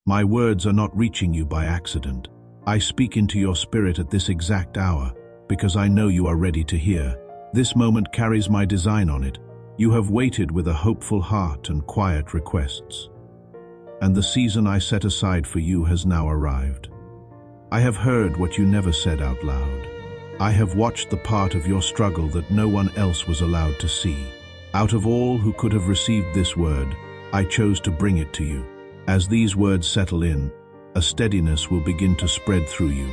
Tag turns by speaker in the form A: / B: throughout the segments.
A: My words are not reaching you by accident. I speak into your spirit at this exact hour, because I know you are ready to hear. This moment carries my design on it. You have waited with a hopeful heart and quiet requests. And the season I set aside for you has now arrived. I have heard what you never said out loud. I have watched the part of your struggle that no one else was allowed to see. Out of all who could have received this word, I chose to bring it to you. As these words settle in, a steadiness will begin to spread through you.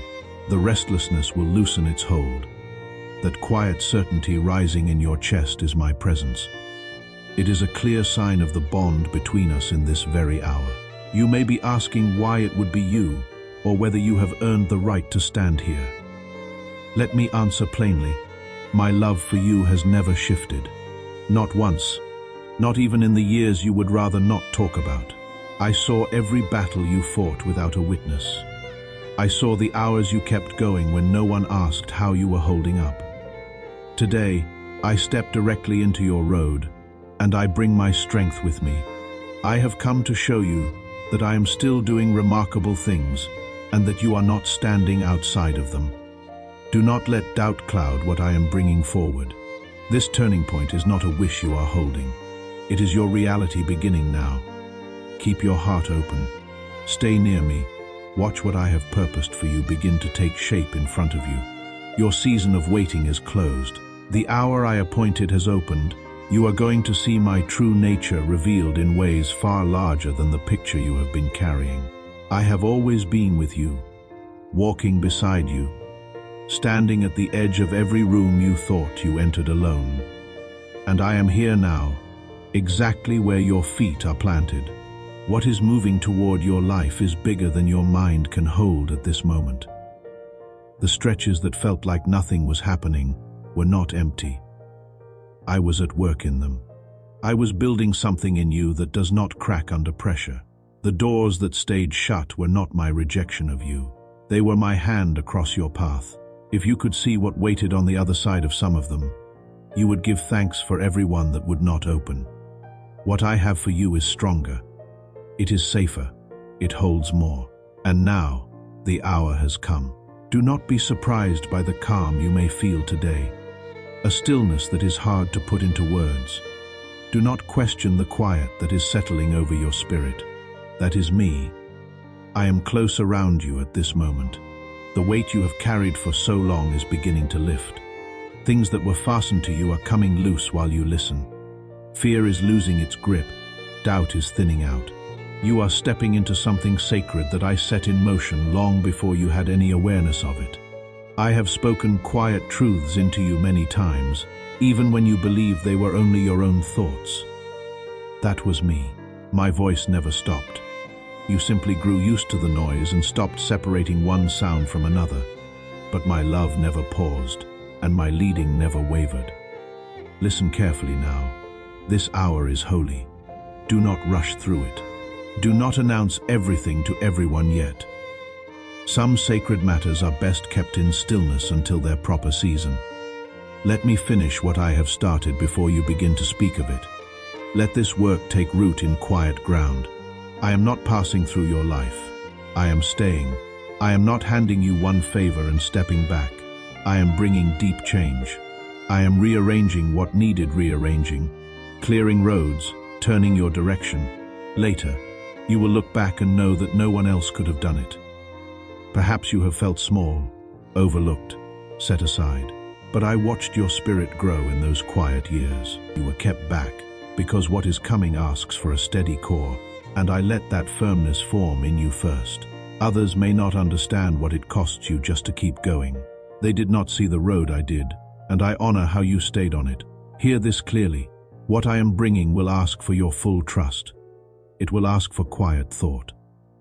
A: The restlessness will loosen its hold. That quiet certainty rising in your chest is my presence. It is a clear sign of the bond between us in this very hour. You may be asking why it would be you, or whether you have earned the right to stand here. Let me answer plainly. My love for you has never shifted. Not once. Not even in the years you would rather not talk about. I saw every battle you fought without a witness. I saw the hours you kept going when no one asked how you were holding up. Today, I step directly into your road, and I bring my strength with me. I have come to show you that I am still doing remarkable things, and that you are not standing outside of them. Do not let doubt cloud what I am bringing forward. This turning point is not a wish you are holding. It is your reality beginning now. Keep your heart open. Stay near me. Watch what I have purposed for you begin to take shape in front of you. Your season of waiting is closed. The hour I appointed has opened. You are going to see my true nature revealed in ways far larger than the picture you have been carrying. I have always been with you, walking beside you, standing at the edge of every room you thought you entered alone. And I am here now, exactly where your feet are planted. What is moving toward your life is bigger than your mind can hold at this moment. The stretches that felt like nothing was happening were not empty. I was at work in them. I was building something in you that does not crack under pressure. The doors that stayed shut were not my rejection of you. They were my hand across your path. If you could see what waited on the other side of some of them, you would give thanks for every one that would not open. What I have for you is stronger. It is safer. It holds more. And now, the hour has come. Do not be surprised by the calm you may feel today. A stillness that is hard to put into words. Do not question the quiet that is settling over your spirit. That is me. I am close around you at this moment. The weight you have carried for so long is beginning to lift. Things that were fastened to you are coming loose while you listen. Fear is losing its grip. Doubt is thinning out. You are stepping into something sacred that I set in motion long before you had any awareness of it. I have spoken quiet truths into you many times, even when you believed they were only your own thoughts. That was me. My voice never stopped. You simply grew used to the noise and stopped separating one sound from another. But my love never paused, and my leading never wavered. Listen carefully now. This hour is holy. Do not rush through it. Do not announce everything to everyone yet. Some sacred matters are best kept in stillness until their proper season. Let me finish what I have started before you begin to speak of it. Let this work take root in quiet ground. I am not passing through your life. I am staying. I am not handing you one favor and stepping back. I am bringing deep change. I am rearranging what needed rearranging, clearing roads, turning your direction. Later, you will look back and know that no one else could have done it. Perhaps you have felt small, overlooked, set aside. But I watched your spirit grow in those quiet years. You were kept back because what is coming asks for a steady core, and I let that firmness form in you first. Others may not understand what it costs you just to keep going. They did not see the road I did, and I honor how you stayed on it. Hear this clearly. What I am bringing will ask for your full trust. It will ask for quiet thought.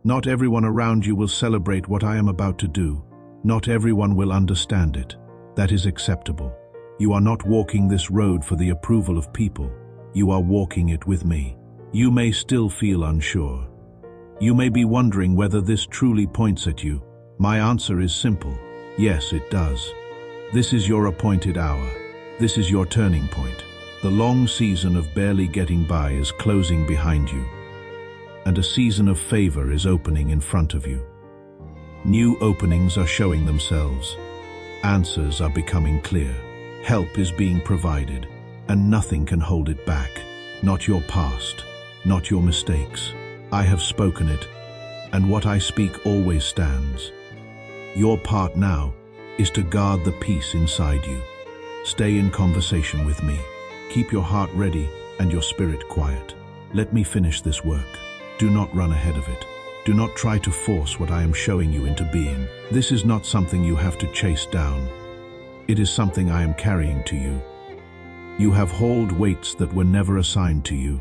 A: Not everyone around you will celebrate what I am about to do. Not everyone will understand it. That is acceptable. You are not walking this road for the approval of people. You are walking it with me. You may still feel unsure. You may be wondering whether this truly points at you. My answer is simple. Yes, it does. This is your appointed hour. This is your turning point. The long season of barely getting by is closing behind you. and a season of favor is opening in front of you. New openings are showing themselves. Answers are becoming clear. Help is being provided, and nothing can hold it back. Not your past, not your mistakes. I have spoken it, and what I speak always stands. Your part now is to guard the peace inside you. Stay in conversation with me. Keep your heart ready and your spirit quiet. Let me finish this work. Do not run ahead of it. Do not try to force what I am showing you into being. This is not something you have to chase down. It is something I am carrying to you. You have hauled weights that were never assigned to you.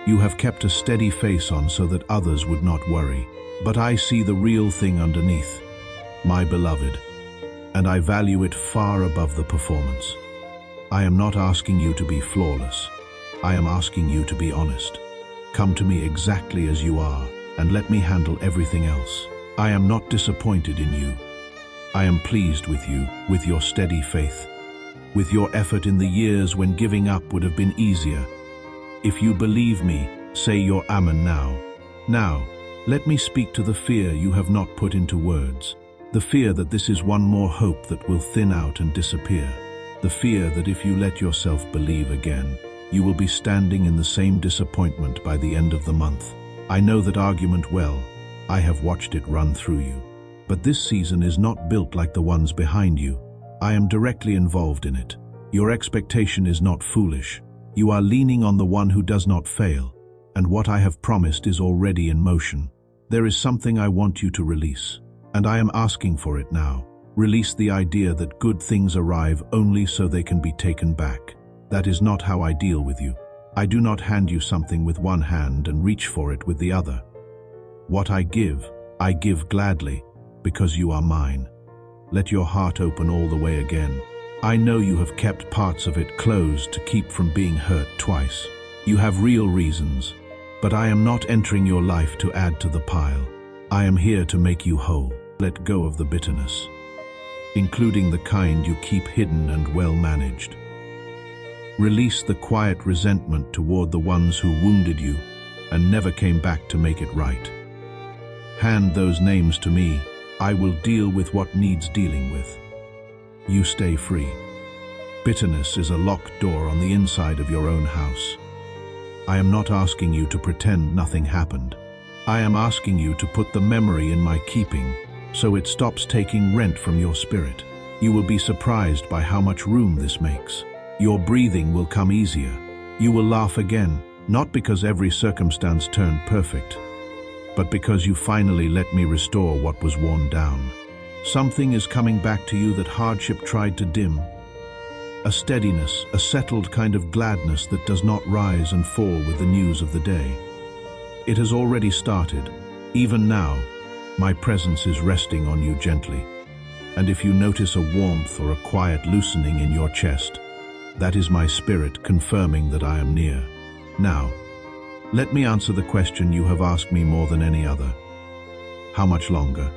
A: You have kept a steady face on so that others would not worry. But I see the real thing underneath, my beloved, and I value it far above the performance. I am not asking you to be flawless. I am asking you to be honest. Come to me exactly as you are, and let me handle everything else. I am not disappointed in you. I am pleased with you, with your steady faith, with your effort in the years when giving up would have been easier. If you believe me, say your Amen now. Now, let me speak to the fear you have not put into words. The fear that this is one more hope that will thin out and disappear. The fear that if you let yourself believe again, you will be standing in the same disappointment by the end of the month. I know that argument well. I have watched it run through you. But this season is not built like the ones behind you. I am directly involved in it. Your expectation is not foolish. You are leaning on the one who does not fail, and what I have promised is already in motion. There is something I want you to release, and I am asking for it now. Release the idea that good things arrive only so they can be taken back. That is not how I deal with you. I do not hand you something with one hand and reach for it with the other. What I give gladly, because you are mine. Let your heart open all the way again. I know you have kept parts of it closed to keep from being hurt twice. You have real reasons, but I am not entering your life to add to the pile. I am here to make you whole. Let go of the bitterness, including the kind you keep hidden and well managed. Release the quiet resentment toward the ones who wounded you and never came back to make it right. Hand those names to me. I will deal with what needs dealing with. You stay free. Bitterness is a locked door on the inside of your own house. I am not asking you to pretend nothing happened. I am asking you to put the memory in my keeping so it stops taking rent from your spirit. You will be surprised by how much room this makes. Your breathing will come easier. You will laugh again, not because every circumstance turned perfect, but because you finally let me restore what was worn down. Something is coming back to you that hardship tried to dim. A steadiness, a settled kind of gladness that does not rise and fall with the news of the day. It has already started. Even now, my presence is resting on you gently. And if you notice a warmth or a quiet loosening in your chest, that is my spirit confirming that I am near. Now, let me answer the question you have asked me more than any other. How much longer?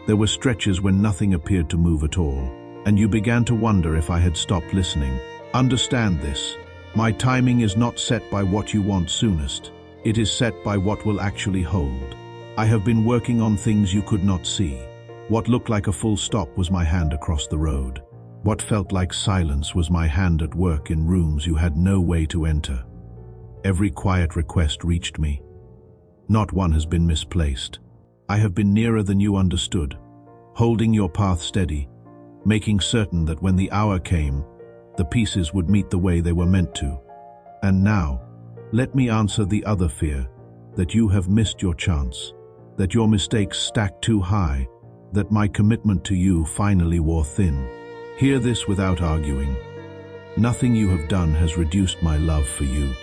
A: There were stretches when nothing appeared to move at all, and you began to wonder if I had stopped listening. Understand this. My timing is not set by what you want soonest. It is set by what will actually hold. I have been working on things you could not see. What looked like a full stop was my hand across the road. What felt like silence was my hand at work in rooms you had no way to enter. Every quiet request reached me. Not one has been misplaced. I have been nearer than you understood, holding your path steady, making certain that when the hour came, the pieces would meet the way they were meant to. And now, let me answer the other fear, that you have missed your chance, that your mistakes stacked too high, that my commitment to you finally wore thin. Hear this without arguing. Nothing you have done has reduced my love for you.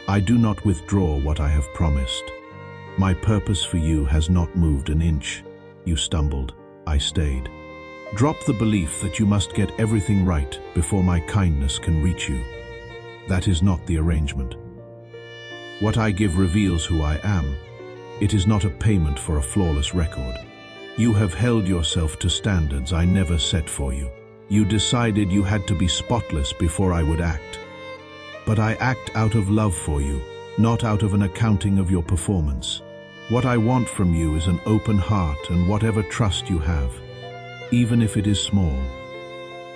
A: I do not withdraw what I have promised. My purpose for you has not moved an inch. You stumbled, I stayed. Drop the belief that you must get everything right before my kindness can reach you. That is not the arrangement. What I give reveals who I am. It is not a payment for a flawless record. You have held yourself to standards I never set for you. You decided you had to be spotless before I would act. But I act out of love for you, not out of an accounting of your performance. What I want from you is an open heart and whatever trust you have, even if it is small.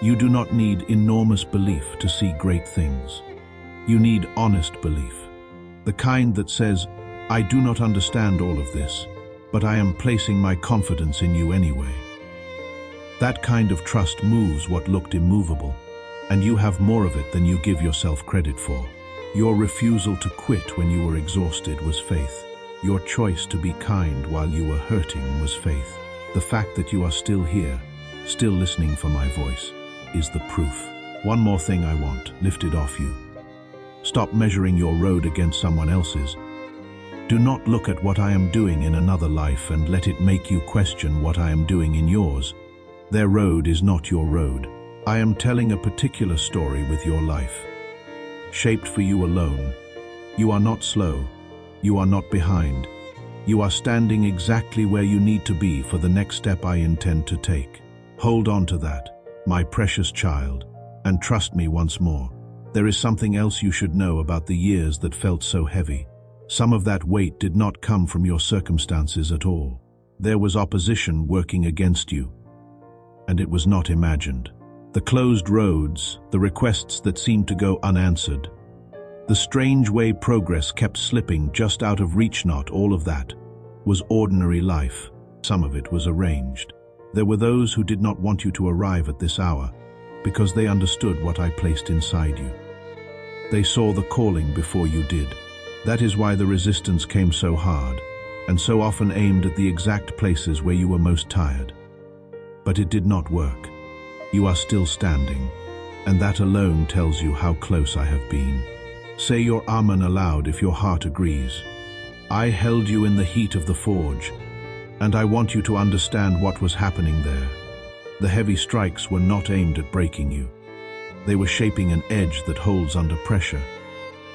A: You do not need enormous belief to see great things. You need honest belief, the kind that says, I do not understand all of this, but I am placing my confidence in you anyway. That kind of trust moves what looked immovable, and you have more of it than you give yourself credit for. Your refusal to quit when you were exhausted was faith. Your choice to be kind while you were hurting was faith. The fact that you are still here, still listening for my voice, is the proof. One more thing I want lifted off you. Stop measuring your road against someone else's. Do not look at what I am doing in another life and let it make you question what I am doing in yours. Their road is not your road. I am telling a particular story with your life, shaped for you alone. You are not slow. You are not behind. You are standing exactly where you need to be for the next step I intend to take. Hold on to that, my precious child, and trust me once more. There is something else you should know about the years that felt so heavy. Some of that weight did not come from your circumstances at all. There was opposition working against you, and it was not imagined. The closed roads, the requests that seemed to go unanswered, the strange way progress kept slipping just out of reach. Not all of that was ordinary life. Some of it was arranged. There were those who did not want you to arrive at this hour because they understood what I placed inside you. They saw the calling before you did. That is why the resistance came so hard and so often aimed at the exact places where you were most tired. But it did not work. You are still standing, and that alone tells you how close I have been. Say your Amen aloud if your heart agrees. I held you in the heat of the forge, and I want you to understand what was happening there. The heavy strikes were not aimed at breaking you. They were shaping an edge that holds under pressure.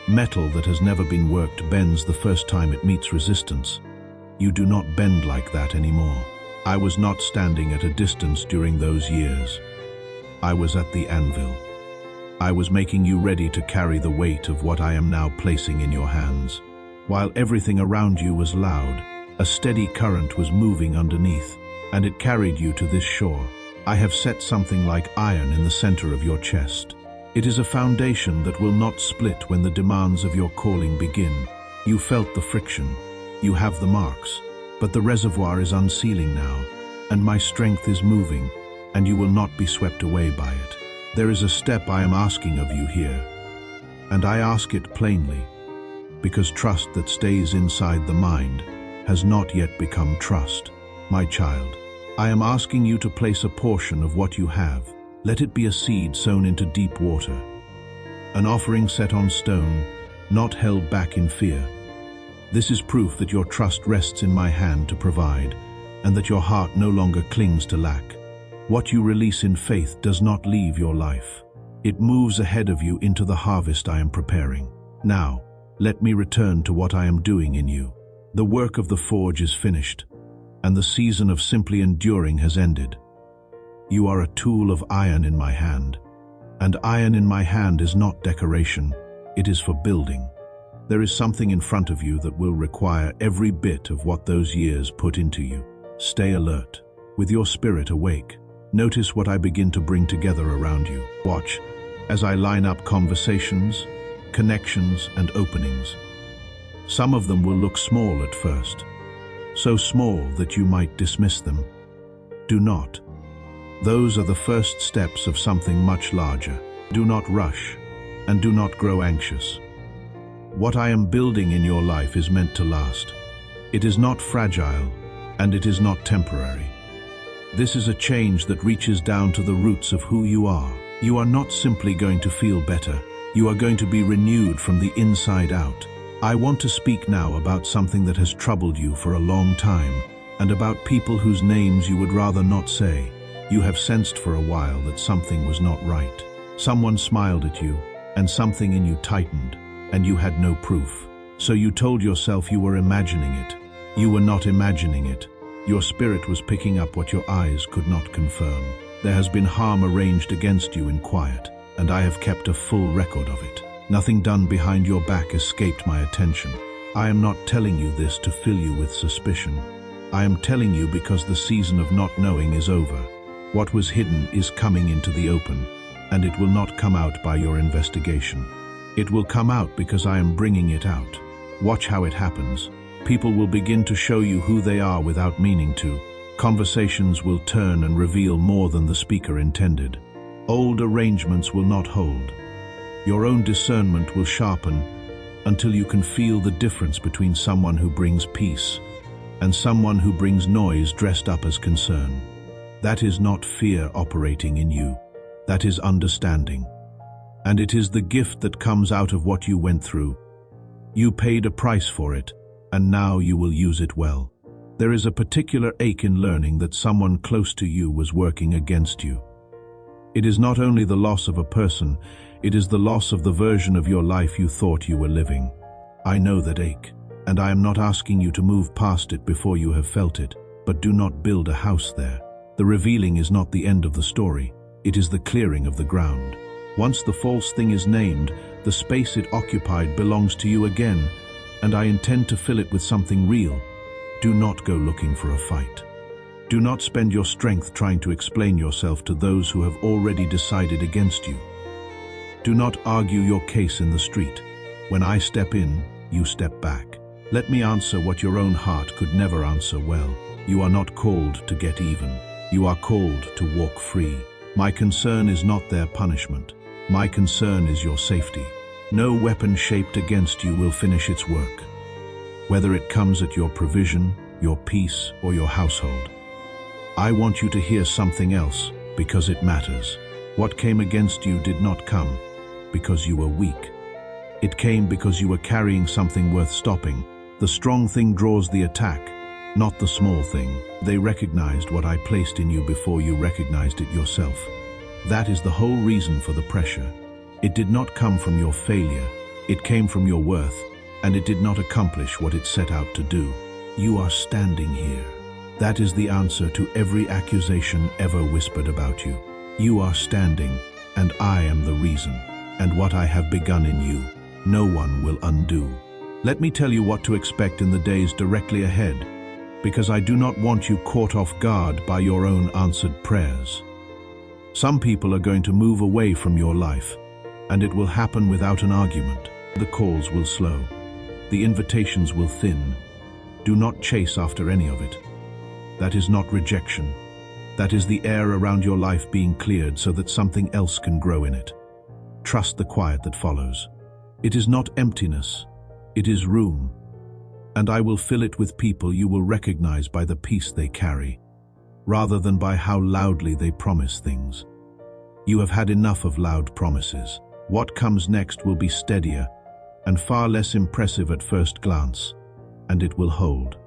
A: Metal that has never been worked bends the first time it meets resistance. You do not bend like that anymore. I was not standing at a distance during those years. I was at the anvil. I was making you ready to carry the weight of what I am now placing in your hands. While everything around you was loud, a steady current was moving underneath, and it carried you to this shore. I have set something like iron in the center of your chest. It is a foundation that will not split when the demands of your calling begin. You felt the friction. You have the marks, but the reservoir is unsealing now, and my strength is moving, and you will not be swept away by it. There is a step I am asking of you here, and I ask it plainly, because trust that stays inside the mind has not yet become trust. My child, I am asking you to place a portion of what you have. Let it be a seed sown into deep water, an offering set on stone, not held back in fear. This is proof that your trust rests in my hand to provide, and that your heart no longer clings to lack. What you release in faith does not leave your life. It moves ahead of you into the harvest I am preparing. Now, let me return to what I am doing in you. The work of the forge is finished, and the season of simply enduring has ended. You are a tool of iron in my hand, and iron in my hand is not decoration, it is for building. There is something in front of you that will require every bit of what those years put into you. Stay alert, with your spirit awake. Notice what I begin to bring together around you. Watch as I line up conversations, connections, and openings. Some of them will look small at first, so small that you might dismiss them. Do not. Those are the first steps of something much larger. Do not rush, and do not grow anxious. What I am building in your life is meant to last. It is not fragile, and it is not temporary. This is a change that reaches down to the roots of who you are. You are not simply going to feel better. You are going to be renewed from the inside out. I want to speak now about something that has troubled you for a long time, and about people whose names you would rather not say. You have sensed for a while that something was not right. Someone smiled at you, and something in you tightened, and you had no proof. So you told yourself you were imagining it. You were not imagining it. Your spirit was picking up what your eyes could not confirm. There has been harm arranged against you in quiet, and I have kept a full record of it. Nothing done behind your back escaped my attention. I am not telling you this to fill you with suspicion. I am telling you because the season of not knowing is over. What was hidden is coming into the open, and it will not come out by your investigation. It will come out because I am bringing it out. Watch how it happens. People will begin to show you who they are without meaning to. Conversations will turn and reveal more than the speaker intended. Old arrangements will not hold. Your own discernment will sharpen until you can feel the difference between someone who brings peace and someone who brings noise dressed up as concern. That is not fear operating in you. That is understanding. And it is the gift that comes out of what you went through. You paid a price for it, and now you will use it well. There is a particular ache in learning that someone close to you was working against you. It is not only the loss of a person, it is the loss of the version of your life you thought you were living. I know that ache, and I am not asking you to move past it before you have felt it, but do not build a house there. The revealing is not the end of the story, it is the clearing of the ground. Once the false thing is named, the space it occupied belongs to you again, and I intend to fill it with something real. Do not go looking for a fight. Do not spend your strength trying to explain yourself to those who have already decided against you. Do not argue your case in the street. When I step in, you step back. Let me answer what your own heart could never answer well. You are not called to get even. You are called to walk free. My concern is not their punishment. My concern is your safety. No weapon shaped against you will finish its work, whether it comes at your provision, your peace, or your household. I want you to hear something else, because it matters. What came against you did not come because you were weak. It came because you were carrying something worth stopping. The strong thing draws the attack, not the small thing. They recognized what I placed in you before you recognized it yourself. That is the whole reason for the pressure. It did not come from your failure. It came from your worth, and it did not accomplish what it set out to do. You are standing here. That is the answer to every accusation ever whispered about you. You are standing, and I am the reason. And what I have begun in you, no one will undo. Let me tell you what to expect in the days directly ahead, because I do not want you caught off guard by your own answered prayers. Some people are going to move away from your life, and it will happen without an argument. The calls will slow. The invitations will thin. Do not chase after any of it. That is not rejection. That is the air around your life being cleared so that something else can grow in it. Trust the quiet that follows. It is not emptiness. It is room. And I will fill it with people you will recognize by the peace they carry, rather than by how loudly they promise things. You have had enough of loud promises. What comes next will be steadier and far less impressive at first glance, and it will hold.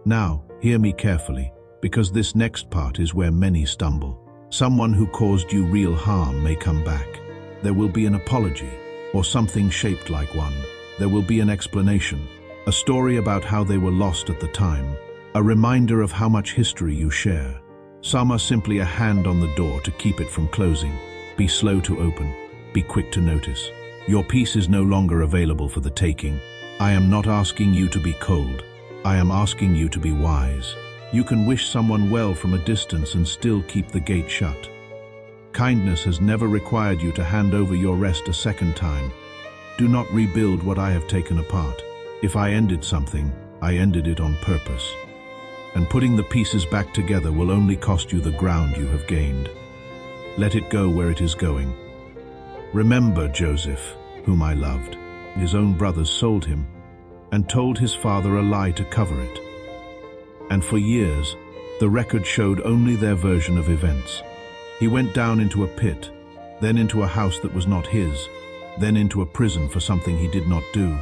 A: Now, hear me carefully, because this next part is where many stumble. Someone who caused you real harm may come back. There will be an apology, or something shaped like one. There will be an explanation, a story about how they were lost at the time, a reminder of how much history you share. Some are simply a hand on the door to keep it from closing. Be slow to open. Be quick to notice. Your peace is no longer available for the taking. I am not asking you to be cold. I am asking you to be wise. You can wish someone well from a distance and still keep the gate shut. Kindness has never required you to hand over your rest a second time. Do not rebuild what I have taken apart. If I ended something, I ended it on purpose. And putting the pieces back together will only cost you the ground you have gained. Let it go where it is going. Remember Joseph, whom I loved. His own brothers sold him and told his father a lie to cover it. And for years, the record showed only their version of events. He went down into a pit, then into a house that was not his, then into a prison for something he did not do.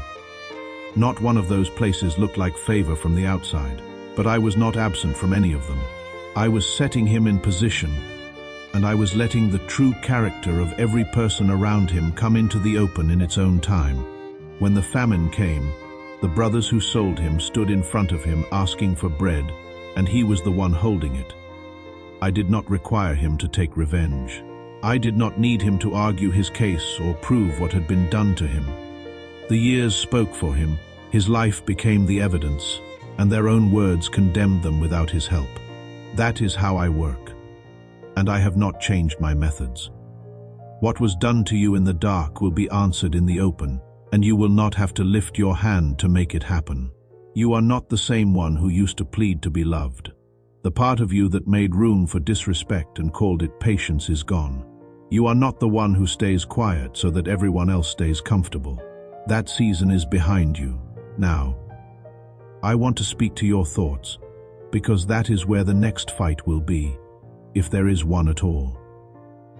A: Not one of those places looked like favor from the outside, but I was not absent from any of them. I was setting him in position, and I was letting the true character of every person around him come into the open in its own time. When the famine came, the brothers who sold him stood in front of him asking for bread, and he was the one holding it. I did not require him to take revenge. I did not need him to argue his case or prove what had been done to him. The years spoke for him, his life became the evidence, and their own words condemned them without his help. That is how I work, and I have not changed my methods. What was done to you in the dark will be answered in the open, and you will not have to lift your hand to make it happen. You are not the same one who used to plead to be loved. The part of you that made room for disrespect and called it patience is gone. You are not the one who stays quiet so that everyone else stays comfortable. That season is behind you. Now, I want to speak to your thoughts, because that is where the next fight will be, if there is one at all.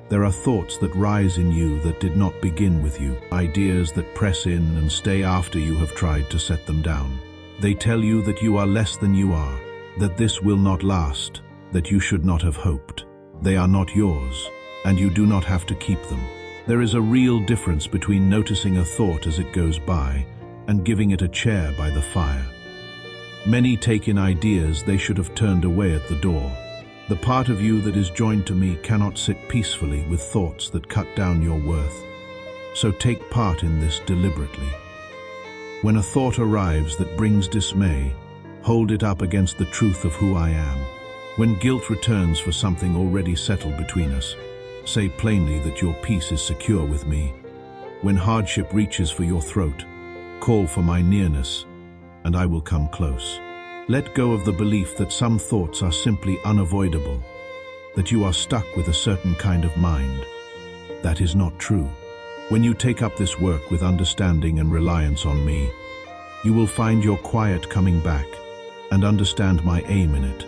A: There are thoughts that rise in you that did not begin with you, ideas that press in and stay after you have tried to set them down. They tell you that you are less than you are, that this will not last, that you should not have hoped. They are not yours, and you do not have to keep them. There is a real difference between noticing a thought as it goes by and giving it a chair by the fire. Many take in ideas they should have turned away at the door. The part of you that is joined to me cannot sit peacefully with thoughts that cut down your worth. So take part in this deliberately. When a thought arrives that brings dismay, hold it up against the truth of who I am. When guilt returns for something already settled between us, say plainly that your peace is secure with me. When hardship reaches for your throat, call for my nearness, and I will come close. Let go of the belief that some thoughts are simply unavoidable, that you are stuck with a certain kind of mind. That is not true. When you take up this work with understanding and reliance on me, you will find your quiet coming back and understand my aim in it.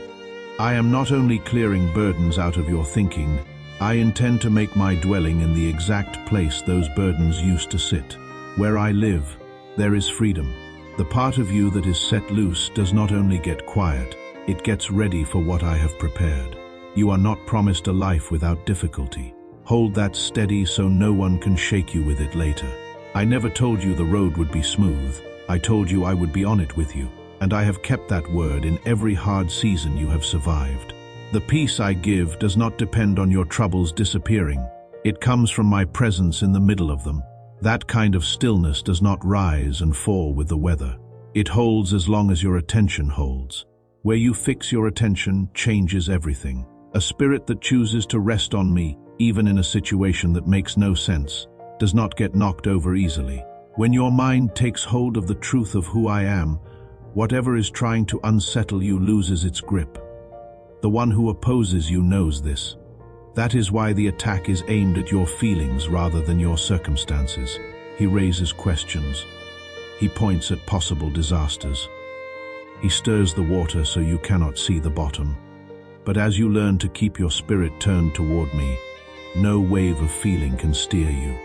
A: I am not only clearing burdens out of your thinking, I intend to make my dwelling in the exact place those burdens used to sit. Where I live, there is freedom. The part of you that is set loose does not only get quiet, it gets ready for what I have prepared. You are not promised a life without difficulty. Hold that steady so no one can shake you with it later. I never told you the road would be smooth. I told you I would be on it with you, and I have kept that word in every hard season you have survived. The peace I give does not depend on your troubles disappearing. It comes from my presence in the middle of them. That kind of stillness does not rise and fall with the weather. It holds as long as your attention holds. Where you fix your attention changes everything. A spirit that chooses to rest on me, even in a situation that makes no sense, does not get knocked over easily. When your mind takes hold of the truth of who I am, whatever is trying to unsettle you loses its grip. The one who opposes you knows this. That is why the attack is aimed at your feelings rather than your circumstances. He raises questions. He points at possible disasters. He stirs the water so you cannot see the bottom. But as you learn to keep your spirit turned toward me, no wave of feeling can steer you.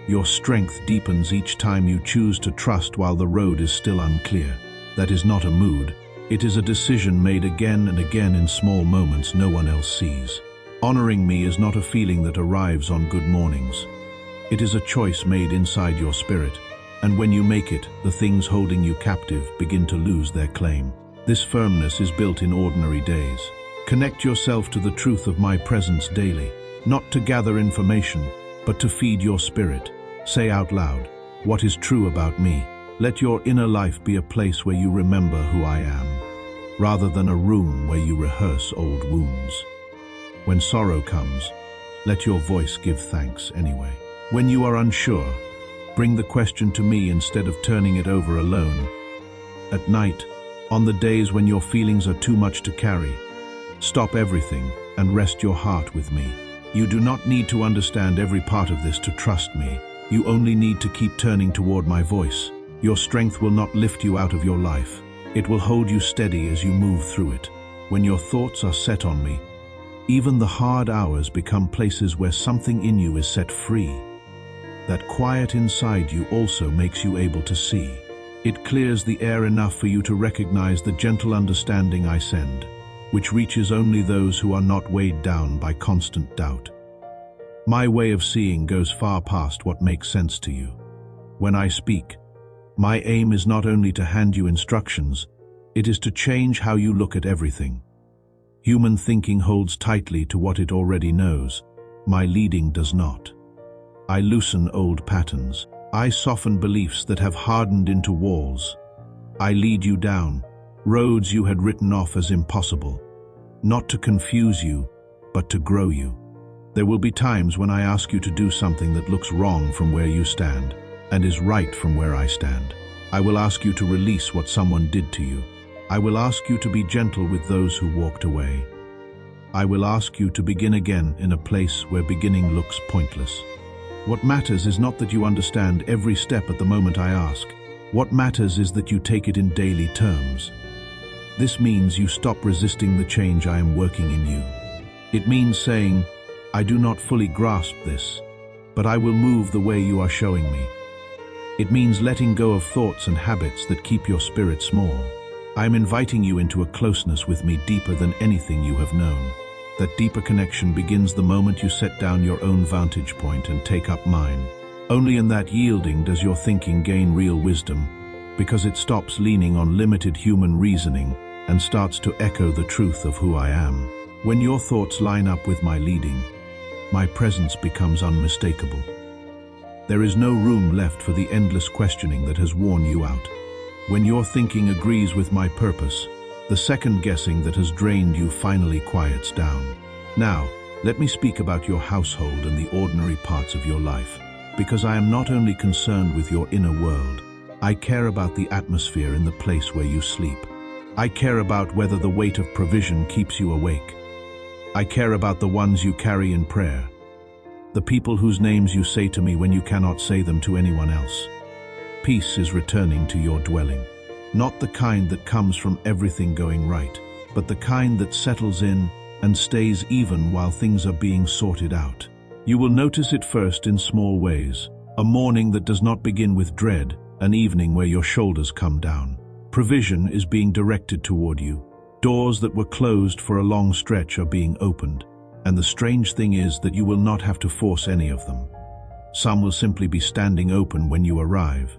A: Your strength deepens each time you choose to trust while the road is still unclear. That is not a mood. It is a decision made again and again in small moments no one else sees. Honoring me is not a feeling that arrives on good mornings. It is a choice made inside your spirit, and when you make it, the things holding you captive begin to lose their claim. This firmness is built in ordinary days. Connect yourself to the truth of my presence daily, not to gather information, but to feed your spirit. Say out loud, what is true about me? Let your inner life be a place where you remember who I am, rather than a room where you rehearse old wounds. When sorrow comes, let your voice give thanks anyway. When you are unsure, bring the question to me instead of turning it over alone. At night, on the days when your feelings are too much to carry, stop everything and rest your heart with me. You do not need to understand every part of this to trust me. You only need to keep turning toward my voice. Your strength will not lift you out of your life. It will hold you steady as you move through it. When your thoughts are set on me, even the hard hours become places where something in you is set free. That quiet inside you also makes you able to see. It clears the air enough for you to recognize the gentle understanding I send, which reaches only those who are not weighed down by constant doubt. My way of seeing goes far past what makes sense to you. When I speak, my aim is not only to hand you instructions, it is to change how you look at everything. Human thinking holds tightly to what it already knows, My leading does not. I loosen old patterns. I soften beliefs that have hardened into walls. I lead you down roads you had written off as impossible, not to confuse you, but to grow you. There will be times when I ask you to do something that looks wrong from where you stand and is right from where I stand. I will ask you to release what someone did to you. I will ask you to be gentle with those who walked away. I will ask you to begin again in a place where beginning looks pointless. What matters is not that you understand every step at the moment I ask. What matters is that you take it in daily terms. This means you stop resisting the change I am working in you. It means saying, I do not fully grasp this, but I will move the way you are showing me. It means letting go of thoughts and habits that keep your spirit small. I am inviting you into a closeness with me deeper than anything you have known. That deeper connection begins the moment you set down your own vantage point and take up mine. Only in that yielding does your thinking gain real wisdom, because it stops leaning on limited human reasoning and starts to echo the truth of who I am. When your thoughts line up with my leading, my presence becomes unmistakable. There is no room left for the endless questioning that has worn you out. When your thinking agrees with my purpose, the second guessing that has drained you finally quiets down. Now, let me speak about your household and the ordinary parts of your life, because I am not only concerned with your inner world, I care about the atmosphere in the place where you sleep. I care about whether the weight of provision keeps you awake. I care about the ones you carry in prayer, the people whose names you say to me when you cannot say them to anyone else. Peace is returning to your dwelling, not the kind that comes from everything going right, but the kind that settles in and stays even while things are being sorted out. You will notice it first in small ways: a morning that does not begin with dread, an evening where your shoulders come down. Provision is being directed toward you. Doors that were closed for a long stretch are being opened, and the strange thing is that you will not have to force any of them. Some will simply be standing open when you arrive,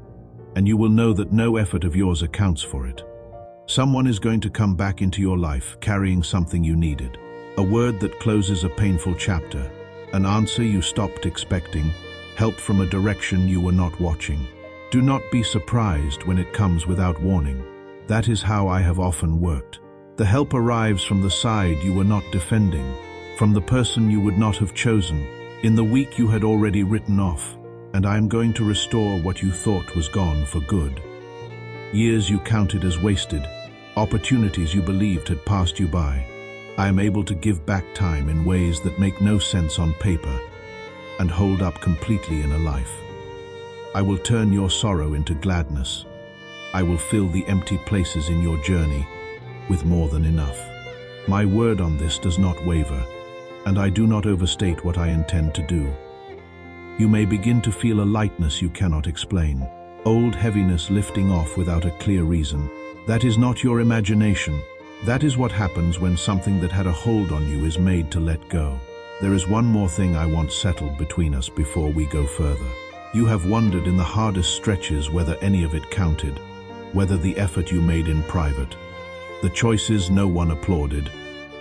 A: and you will know that no effort of yours accounts for it. Someone is going to come back into your life carrying something you needed, a word that closes a painful chapter, an answer you stopped expecting, help from a direction you were not watching. Do not be surprised when it comes without warning. That is how I have often worked. The help arrives from the side you were not defending, from the person you would not have chosen, in the week you had already written off, and I am going to restore what you thought was gone for good. Years you counted as wasted, opportunities you believed had passed you by. I am able to give back time in ways that make no sense on paper and hold up completely in a life. I will turn your sorrow into gladness. I will fill the empty places in your journey with more than enough. My word on this does not waver, and I do not overstate what I intend to do. You may begin to feel a lightness you cannot explain, old heaviness lifting off without a clear reason. That is not your imagination. That is what happens when something that had a hold on you is made to let go. There is one more thing I want settled between us before we go further. You have wondered in the hardest stretches whether any of it counted, whether the effort you made in private, the choices no one applauded,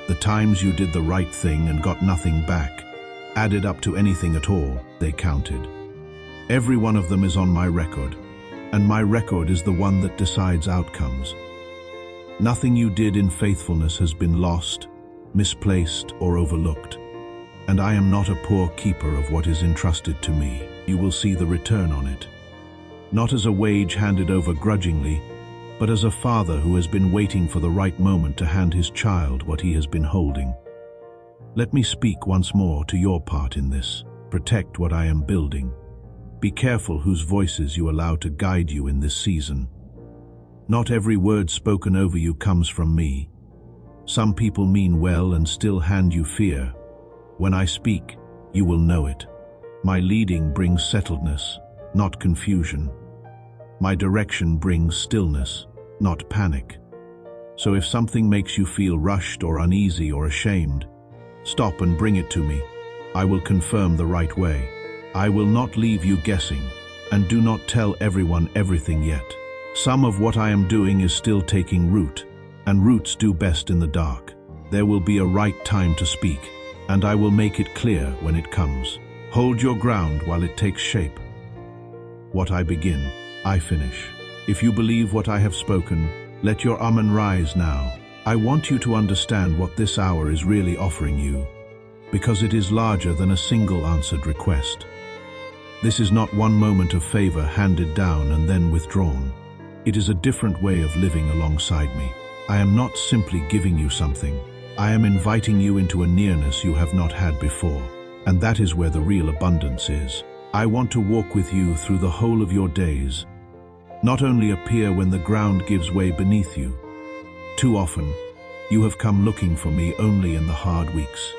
A: the times you did the right thing and got nothing back, added up to anything at all, they counted. Every one of them is on my record, and my record is the one that decides outcomes. Nothing you did in faithfulness has been lost, misplaced, or overlooked, and I am not a poor keeper of what is entrusted to me. You will see the return on it, not as a wage handed over grudgingly, but as a father who has been waiting for the right moment to hand his child what he has been holding. Let me speak once more to your part in this. Protect what I am building. Be careful whose voices you allow to guide you in this season. Not every word spoken over you comes from me. Some people mean well and still hand you fear. When I speak, you will know it. My leading brings settledness, not confusion. My direction brings stillness, not panic. So if something makes you feel rushed or uneasy or ashamed, stop and bring it to me. I will confirm the right way. I will not leave you guessing, and do not tell everyone everything yet. Some of what I am doing is still taking root, and roots do best in the dark. There will be a right time to speak, and I will make it clear when it comes. Hold your ground while it takes shape. What I begin, I finish. If you believe what I have spoken, let your amen rise now. I want you to understand what this hour is really offering you, because it is larger than a single answered request. This is not one moment of favor handed down and then withdrawn. It is a different way of living alongside me. I am not simply giving you something. I am inviting you into a nearness you have not had before. And that is where the real abundance is. I want to walk with you through the whole of your days, not only appear when the ground gives way beneath you. Too often, you have come looking for me only in the hard weeks.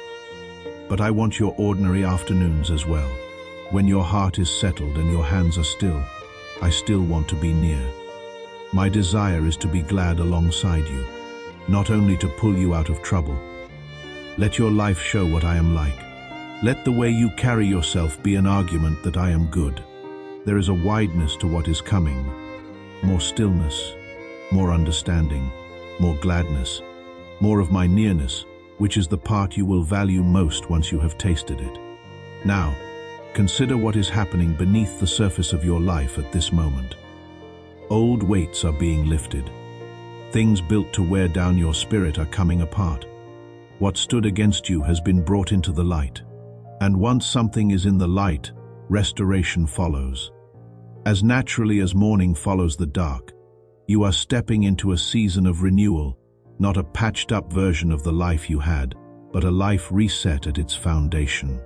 A: But I want your ordinary afternoons as well. When your heart is settled and your hands are still, I still want to be near. My desire is to be glad alongside you, not only to pull you out of trouble. Let your life show what I am like. Let the way you carry yourself be an argument that I am good. There is a wideness to what is coming. More stillness, more understanding, more gladness, more of my nearness, which is the part you will value most once you have tasted it. Now, consider what is happening beneath the surface of your life at this moment. Old weights are being lifted. Things built to wear down your spirit are coming apart. What stood against you has been brought into the light. And once something is in the light, restoration follows. As naturally as morning follows the dark, you are stepping into a season of renewal, not a patched-up version of the life you had, but a life reset at its foundation.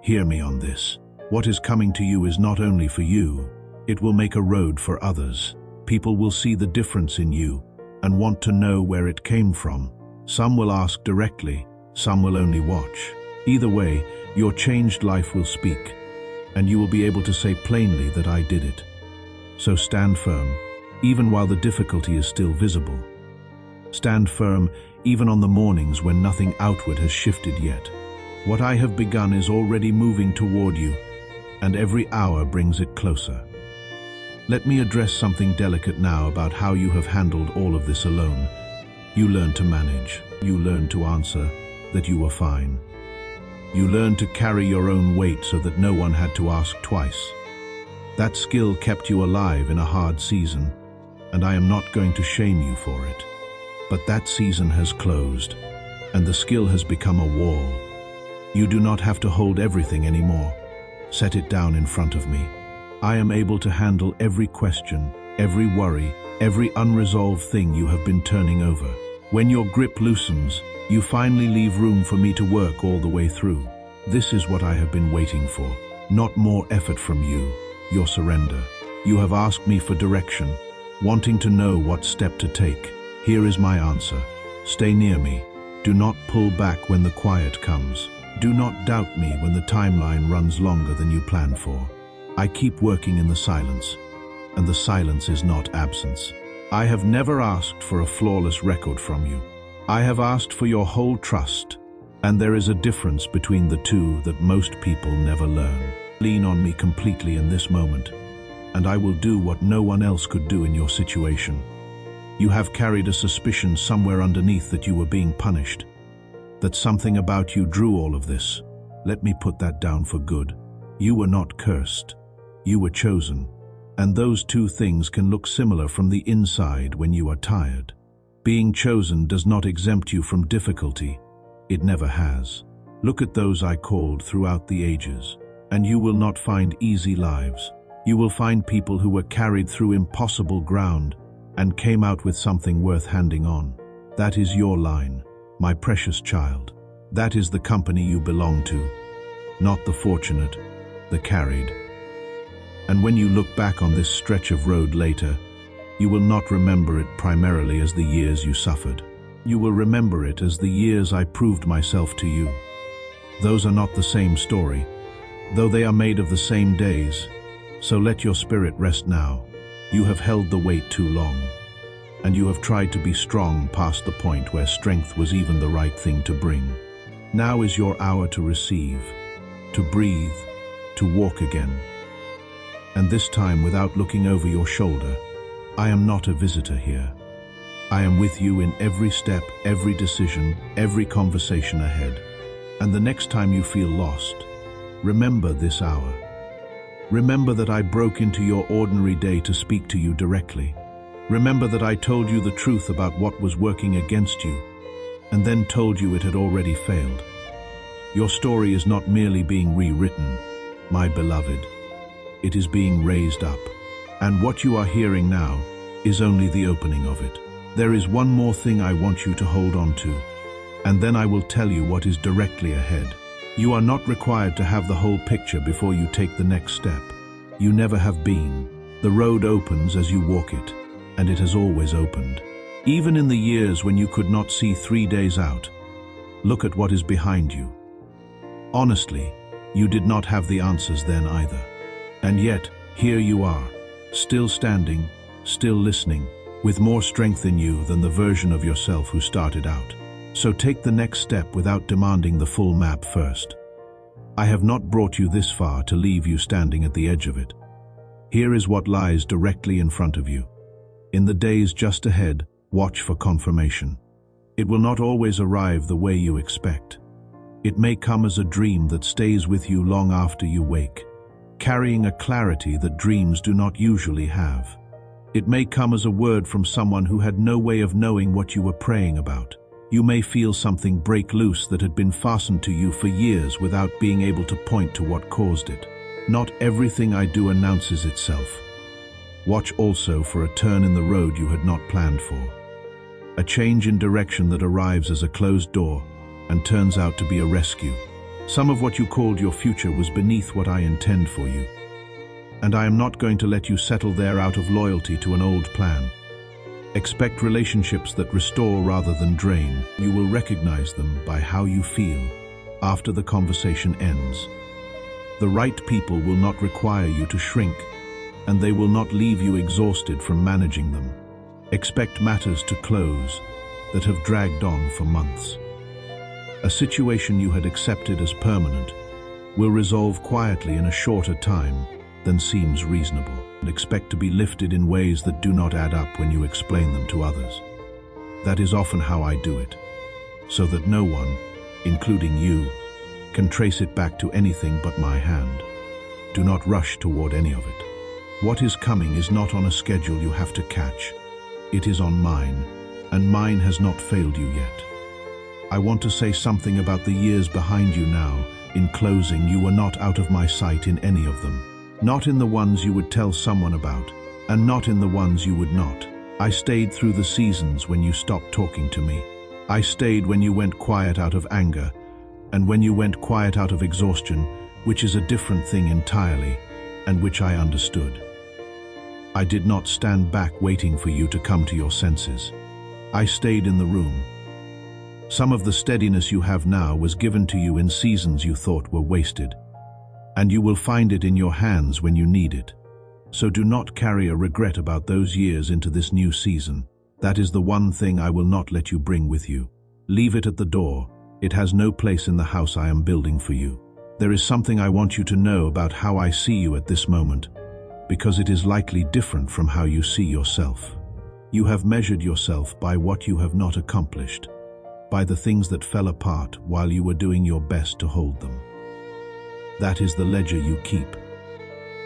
A: Hear me on this. What is coming to you is not only for you, it will make a road for others. People will see the difference in you and want to know where it came from. Some will ask directly, some will only watch. Either way, your changed life will speak, and you will be able to say plainly that I did it. So stand firm, even while the difficulty is still visible. Stand firm even on the mornings when nothing outward has shifted yet. What I have begun is already moving toward you, and every hour brings it closer. Let me address something delicate now about how you have handled all of this alone. You learned to manage. You learned to answer that you were fine. You learned to carry your own weight so that no one had to ask twice. That skill kept you alive in a hard season, and I am not going to shame you for it. But that season has closed, and the skill has become a wall. You do not have to hold everything anymore. Set it down in front of me. I am able to handle every question, every worry, every unresolved thing you have been turning over. When your grip loosens, you finally leave room for me to work all the way through. This is what I have been waiting for. Not more effort from you, your surrender. You have asked me for direction, wanting to know what step to take. Here is my answer. Stay near me. Do not pull back when the quiet comes. Do not doubt me when the timeline runs longer than you planned for. I keep working in the silence, and the silence is not absence. I have never asked for a flawless record from you. I have asked for your whole trust, and there is a difference between the two that most people never learn. Lean on me completely in this moment, and I will do what no one else could do in your situation. You have carried a suspicion somewhere underneath that you were being punished, that something about you drew all of this. Let me put that down for good. You were not cursed. You were chosen, and those two things can look similar from the inside when you are tired. Being chosen does not exempt you from difficulty. It never has. Look at those I called throughout the ages, and you will not find easy lives. You will find people who were carried through impossible ground and came out with something worth handing on. That is your line, my precious child. That is the company you belong to, not the fortunate, the carried. And when you look back on this stretch of road later, you will not remember it primarily as the years you suffered. You will remember it as the years I proved myself to you. Those are not the same story, though they are made of the same days. So let your spirit rest now. You have held the weight too long, and you have tried to be strong past the point where strength was even the right thing to bring. Now is your hour to receive, to breathe, to walk again. And this time without looking over your shoulder. I am not a visitor here. I am with you in every step, every decision, every conversation ahead. And the next time you feel lost, remember this hour. Remember that I broke into your ordinary day to speak to you directly. Remember that I told you the truth about what was working against you, and then told you it had already failed. Your story is not merely being rewritten, my beloved. It is being raised up. And what you are hearing now is only the opening of it. There is one more thing I want you to hold on to, and then I will tell you what is directly ahead. You are not required to have the whole picture before you take the next step. You never have been. The road opens as you walk it, and it has always opened. Even in the years when you could not see 3 days out, look at what is behind you. Honestly, you did not have the answers then either. And yet, here you are, still standing, still listening, with more strength in you than the version of yourself who started out. So take the next step without demanding the full map first. I have not brought you this far to leave you standing at the edge of it. Here is what lies directly in front of you. In the days just ahead, watch for confirmation. It will not always arrive the way you expect. It may come as a dream that stays with you long after you wake, carrying a clarity that dreams do not usually have. It may come as a word from someone who had no way of knowing what you were praying about. You may feel something break loose that had been fastened to you for years without being able to point to what caused it. Not everything I do announces itself. Watch also for a turn in the road you had not planned for. A change in direction that arrives as a closed door and turns out to be a rescue. Some of what you called your future was beneath what I intend for you. And I am not going to let you settle there out of loyalty to an old plan. Expect relationships that restore rather than drain. You will recognize them by how you feel after the conversation ends. The right people will not require you to shrink, and they will not leave you exhausted from managing them. Expect matters to close that have dragged on for months. A situation you had accepted as permanent will resolve quietly in a shorter time than seems reasonable, and expect to be lifted in ways that do not add up when you explain them to others. That is often how I do it, so that no one, including you, can trace it back to anything but my hand. Do not rush toward any of it. What is coming is not on a schedule you have to catch. It is on mine, and mine has not failed you yet. I want to say something about the years behind you now. In closing, you were not out of my sight in any of them. Not in the ones you would tell someone about, and not in the ones you would not. I stayed through the seasons when you stopped talking to me. I stayed when you went quiet out of anger, and when you went quiet out of exhaustion, which is a different thing entirely, and which I understood. I did not stand back waiting for you to come to your senses. I stayed in the room. Some of the steadiness you have now was given to you in seasons you thought were wasted, and you will find it in your hands when you need it. So do not carry a regret about those years into this new season. That is the one thing I will not let you bring with you. Leave it at the door. It has no place in the house I am building for you. There is something I want you to know about how I see you at this moment, because it is likely different from how you see yourself. You have measured yourself by what you have not accomplished, by the things that fell apart while you were doing your best to hold them. That is the ledger you keep,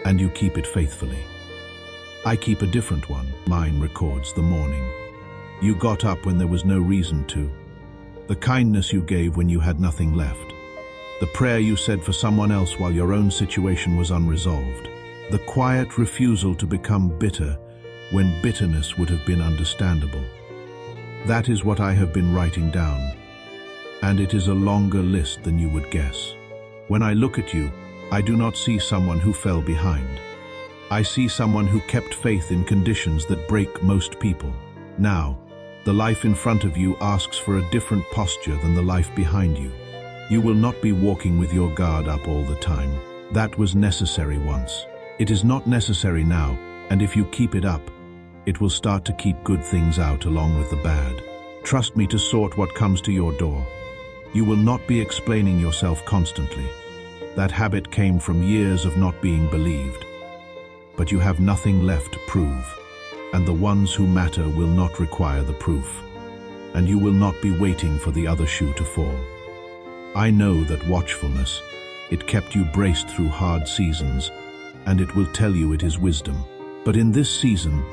A: and you keep it faithfully. I keep a different one. Mine records the morning. You got up when there was no reason to. The kindness you gave when you had nothing left. The prayer you said for someone else while your own situation was unresolved. The quiet refusal to become bitter when bitterness would have been understandable. That is what I have been writing down, and it is a longer list than you would guess. When I look at you, I do not see someone who fell behind. I see someone who kept faith in conditions that break most people. Now, the life in front of you asks for a different posture than the life behind you. You will not be walking with your guard up all the time. That was necessary once. It is not necessary now, and if you keep it up, it will start to keep good things out along with the bad. Trust me to sort what comes to your door. You will not be explaining yourself constantly. That habit came from years of not being believed. But you have nothing left to prove, and the ones who matter will not require the proof, and you will not be waiting for the other shoe to fall. I know that watchfulness, it kept you braced through hard seasons, and it will tell you it is wisdom. But in this season,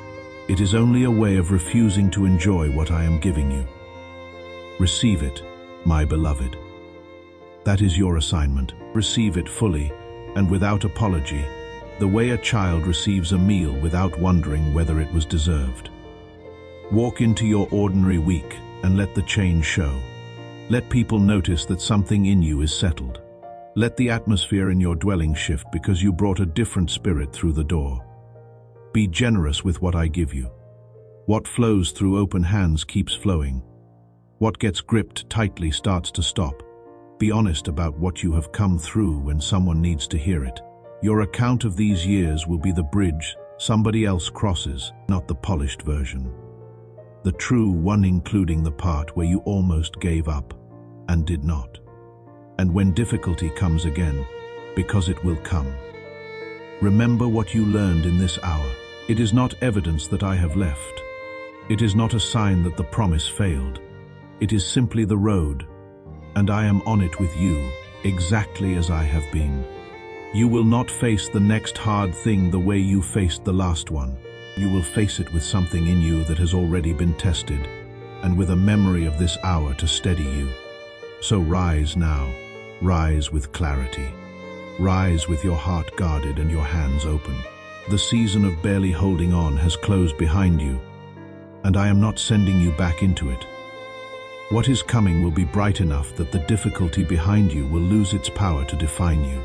A: it is only a way of refusing to enjoy what I am giving you. Receive it, my beloved. That is your assignment. Receive it fully and without apology, the way a child receives a meal without wondering whether it was deserved. Walk into your ordinary week and let the change show. Let people notice that something in you is settled. Let the atmosphere in your dwelling shift because you brought a different spirit through the door. Be generous with what I give you. What flows through open hands keeps flowing. What gets gripped tightly starts to stop. Be honest about what you have come through when someone needs to hear it. Your account of these years will be the bridge somebody else crosses, not the polished version. The true one, including the part where you almost gave up and did not. And when difficulty comes again, because it will come, remember what you learned in this hour. It is not evidence that I have left. It is not a sign that the promise failed. It is simply the road, and I am on it with you, exactly as I have been. You will not face the next hard thing the way you faced the last one. You will face it with something in you that has already been tested, and with a memory of this hour to steady you. So rise now, rise with clarity. Rise with your heart guarded and your hands open. The season of barely holding on has closed behind you, and I am not sending you back into it. What is coming will be bright enough that the difficulty behind you will lose its power to define you.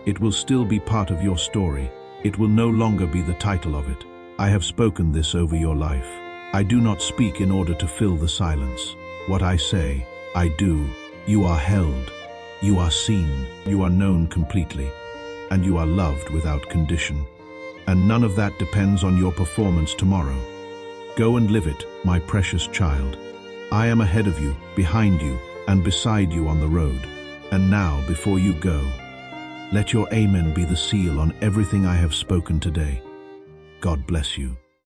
A: It will still be part of your story. It will no longer be the title of it. I have spoken this over your life. I do not speak in order to fill the silence. What I say, I do. You are held. You are seen. You are known completely. And you are loved without condition. And none of that depends on your performance tomorrow. Go and live it, my precious child. I am ahead of you, behind you, and beside you on the road. And now, before you go, let your amen be the seal on everything I have spoken today. God bless you.